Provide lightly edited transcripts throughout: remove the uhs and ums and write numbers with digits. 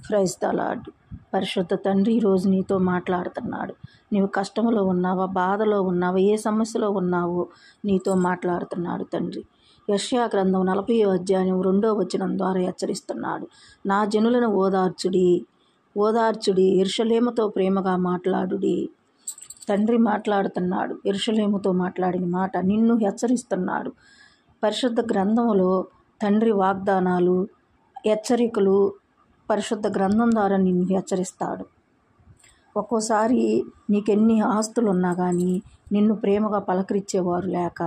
Praise the lord. పరిశుద్ధ తండ్రి ఈరోజు నీతో మాట్లాడుతున్నాడు. నీవు కష్టంలో ఉన్నావా, బాధలో ఉన్నావా, ఏ సమస్యలో ఉన్నావో నీతో మాట్లాడుతున్నాడు తండ్రి. యెషయా గ్రంథం 40వ అధ్యాయం 2వ వచనం ద్వారా హెచ్చరిస్తున్నాడు. నా జనులను ఓదార్చుడి, యెరూషలేముతో ప్రేమగా మాట్లాడుడి. తండ్రి మాట్లాడుతున్నాడు. యెరూషలేముతో మాట్లాడిన మాట నిన్ను హెచ్చరిస్తున్నాడు. పరిశుద్ధ గ్రంథంలో తండ్రి వాగ్దానాలు, హెచ్చరికలు పరిశుద్ధ గ్రంథం ద్వారా నిన్ను హెచ్చరిస్తాడు. ఒక్కోసారి నీకెన్ని ఆస్తులు ఉన్నా కానీ నిన్ను ప్రేమగా పలకరించేవారు లేక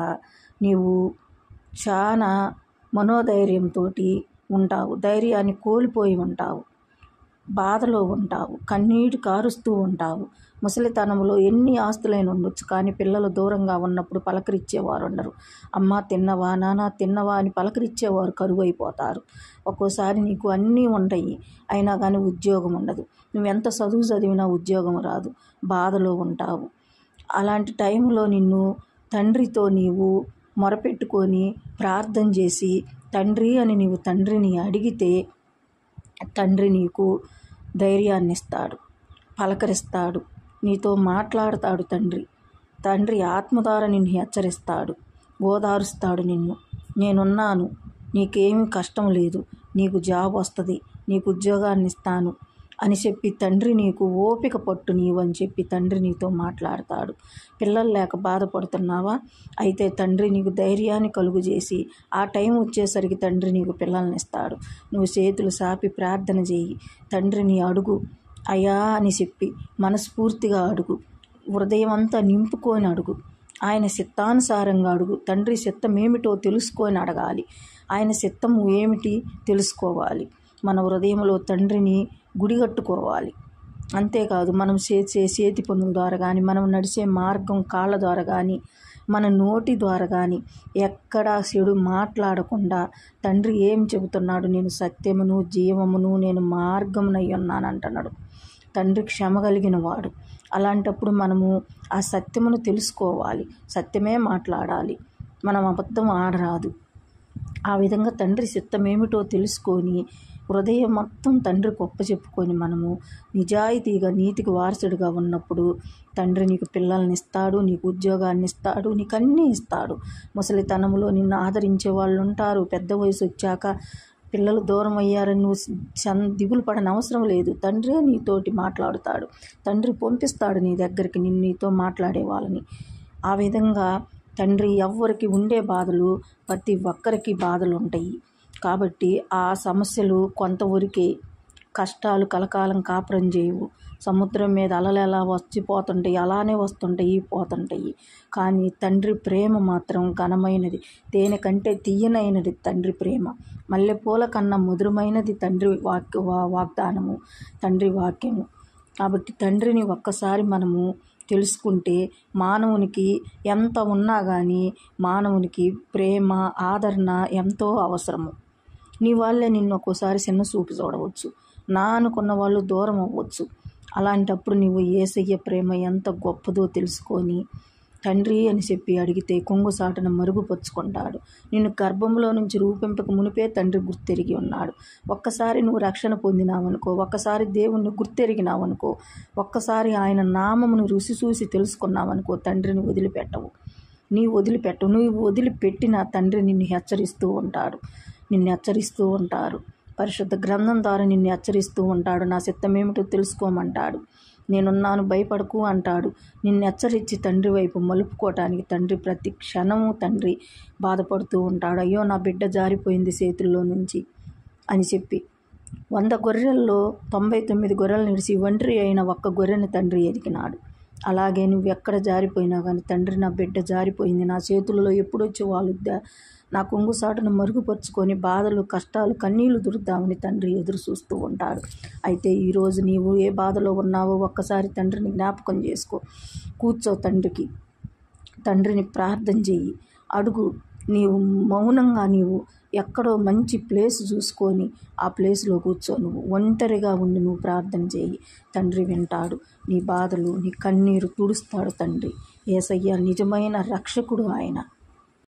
నీవు చాలా మనోధైర్యంతో ఉంటావు, ధైర్యాన్ని కోల్పోయి ఉంటావు, బాధలో ఉంటావు, కన్నీటి కారుస్తూ ఉంటావు. ముసలితనంలో ఎన్ని ఆస్తులైన ఉండొచ్చు, కానీ పిల్లలు దూరంగా ఉన్నప్పుడు పలకరించేవారు ఉండరు. అమ్మ తిన్నవా, నాన్న తిన్నవా అని పలకరించేవారు కరువైపోతారు. ఒక్కోసారి నీకు అన్నీ ఉంటాయి, అయినా కానీ ఉద్యోగం ఉండదు. నువ్వెంత చదువు చదివినా ఉద్యోగం రాదు, బాధలో ఉంటావు. అలాంటి టైంలో నిన్ను తండ్రితో నీవు మొరపెట్టుకొని ప్రార్థన చేసి తండ్రి అని నీవు తండ్రిని అడిగితే తండ్రి నీకు ధైర్యాన్ని ఇస్తాడు, పలకరిస్తాడు, నీతో మాట్లాడతాడు. తండ్రి ఆత్మ ద్వారా నిన్ను హెచ్చరిస్తాడు, ఓదారుస్తాడు నిన్ను. నేనున్నాను, నీకేమీ కష్టం లేదు, నీకు జాబ్ వస్తుంది, నీకు ఉద్యోగాన్ని ఇస్తాను అని చెప్పి తండ్రి నీకు ఓపిక పట్టు నీవు అని చెప్పి తండ్రి నీతో మాట్లాడతాడు. పిల్లలు లేక బాధపడుతున్నావా? అయితే తండ్రి నీకు ధైర్యాన్ని కలుగు చేసి ఆ టైం వచ్చేసరికి తండ్రి నీకు పిల్లల్ని ఇస్తాడు. నువ్వు చేతులు సాపి ప్రార్థన చేయి, తండ్రిని అడుగు, అయ్యా అని చెప్పి మనస్ఫూర్తిగా అడుగు, హృదయం అంతా నింపుకొని అడుగు, ఆయన చిత్తానుసారంగా అడుగు. తండ్రి చిత్తం ఏమిటో తెలుసుకొని అడగాలి, ఆయన చిత్తము ఏమిటి తెలుసుకోవాలి. మన హృదయంలో తండ్రిని గుడిగట్టుకోవాలి. అంతేకాదు మనం చేసే చేతి పనుల ద్వారా కానీ, మనం నడిచే మార్గం కాళ్ళ ద్వారా కానీ, మన నోటి ద్వారా కానీ ఎక్కడా చెడు మాట్లాడకుండా తండ్రి ఏం చెబుతున్నాడు? నేను సత్యమును జీవమును నేను మార్గమునై ఉన్నాను అంటున్నాడు. తండ్రి క్షమ కలిగిన వాడు. అలాంటప్పుడు మనము ఆ సత్యమును తెలుసుకోవాలి, సత్యమే మాట్లాడాలి, మనం అబద్ధం ఆడరాదు. ఆ విధంగా తండ్రి చిత్తం ఏమిటో తెలుసుకొని హృదయం మొత్తం తండ్రి గొప్ప చెప్పుకొని మనము నిజాయితీగా నీతికి వారసుడిగా ఉన్నప్పుడు తండ్రి నీకు పిల్లల్ని ఇస్తాడు, నీకు ఉద్యోగాన్ని ఇస్తాడు, నీకు అన్నీ ఇస్తాడు. ముసలితనంలో నిన్ను ఆదరించే వాళ్ళు ఉంటారు. పెద్ద వయసు వచ్చాక పిల్లలు దూరం అయ్యారని నువ్వు దిగులు పడని అవసరం లేదు. తండ్రే నీతోటి మాట్లాడుతాడు, తండ్రి పంపిస్తాడు నీ దగ్గరికి నీతో మాట్లాడే వాళ్ళని. ఆ విధంగా తండ్రి ఎవ్వరికి ఉండే బాధలు ప్రతి ఒక్కరికి బాధలు ఉంటాయి. కాబట్టి ఆ సమస్యలు కొంతవరకే, కష్టాలు కలకాలం కాపురం చేయవు. సముద్రం మీద అలలు ఎలా వచ్చిపోతుంటాయి అలానే వస్తుంటాయి పోతుంటాయి. కానీ తండ్రి ప్రేమ మాత్రం ఘనమైనది, తేనె కంటే తీయనైనది తండ్రి ప్రేమ, మల్లెపూల కన్నా మధురమైనది తండ్రి వాగ్దానము, తండ్రి వాక్యము. కాబట్టి తండ్రిని ఒక్కసారి మనము తెలుసుకుంటే మానవునికి ఎంత ఉన్నా కానీ మానవునికి ప్రేమ ఆదరణ ఎంతో అవసరము. నీ వాళ్ళే నిన్ను ఒక్కోసారి చిన్న చూపు చూడవచ్చు, నా అనుకున్న వాళ్ళు దూరం అవ్వచ్చు. అలాంటప్పుడు నువ్వు యేసయ్య ప్రేమ ఎంత గొప్పదో తెలుసుకొని తండ్రి అని చెప్పి అడిగితే కొంగుసాటున మరుగుపరుచుకుంటాడు. నిన్ను గర్భంలో నుంచి రూపింపక మునిపే తండ్రి గుర్తెరిగి ఉన్నాడు. ఒక్కసారి నువ్వు రక్షణ పొందినావనుకో, ఒక్కసారి దేవుణ్ణి గుర్తెరిగినావనుకో, ఒక్కసారి ఆయన నామమును రుచి చూసి తెలుసుకున్నావనుకో, తండ్రిని వదిలిపెట్టవు. నువ్వు వదిలిపెట్టిన తండ్రి నిన్ను హెచ్చరిస్తూ ఉంటారు. పరిశుద్ధ గ్రంథం ద్వారా నిన్ను హెచ్చరిస్తూ ఉంటాడు. నా చిత్తం ఏమిటో తెలుసుకోమంటాడు. నేనున్నాను భయపడకు అంటాడు. నిన్ను హెచ్చరించి తండ్రి వైపు మలుపుకోవటానికి తండ్రి ప్రతి క్షణము తండ్రి బాధపడుతూ ఉంటాడు. అయ్యో నా బిడ్డ జారిపోయింది చేతుల్లో నుంచి అని చెప్పి 100 గొర్రెల్లో 99 గొర్రెలు నిడిచి ఒంటరి అయిన ఒక్క గొర్రెని తండ్రి ఎదిగినాడు. అలాగే నువ్వు ఎక్కడ జారిపోయినా కానీ తండ్రి నా బిడ్డ జారిపోయింది, నా చేతులలో ఎప్పుడొచ్చి వాళ్ళుద్దా, నా కొంగుసాటును మరుగుపరుచుకొని బాధలు కష్టాలు కన్నీళ్లు దురుద్దామని తండ్రి ఎదురు చూస్తూ ఉంటాడు. అయితే ఈరోజు నీవు ఏ బాధలో ఉన్నావో ఒక్కసారి తండ్రిని జ్ఞాపకం చేసుకో, కూర్చో, తండ్రిని ప్రార్థన చెయ్యి, అడుగు. నీవు మౌనంగా నీవు ఎక్కడో మంచి ప్లేస్ చూసుకొని ఆ ప్లేస్లో కూర్చో, నువ్వు ఒంటరిగా ఉండి నువ్వు ప్రార్థన చేయి. తండ్రి వింటాడు, నీ బాధలు నీ కన్నీరు తుడుస్తాడు. తండ్రి యేసయ్య నిజమైన రక్షకుడు ఆయన.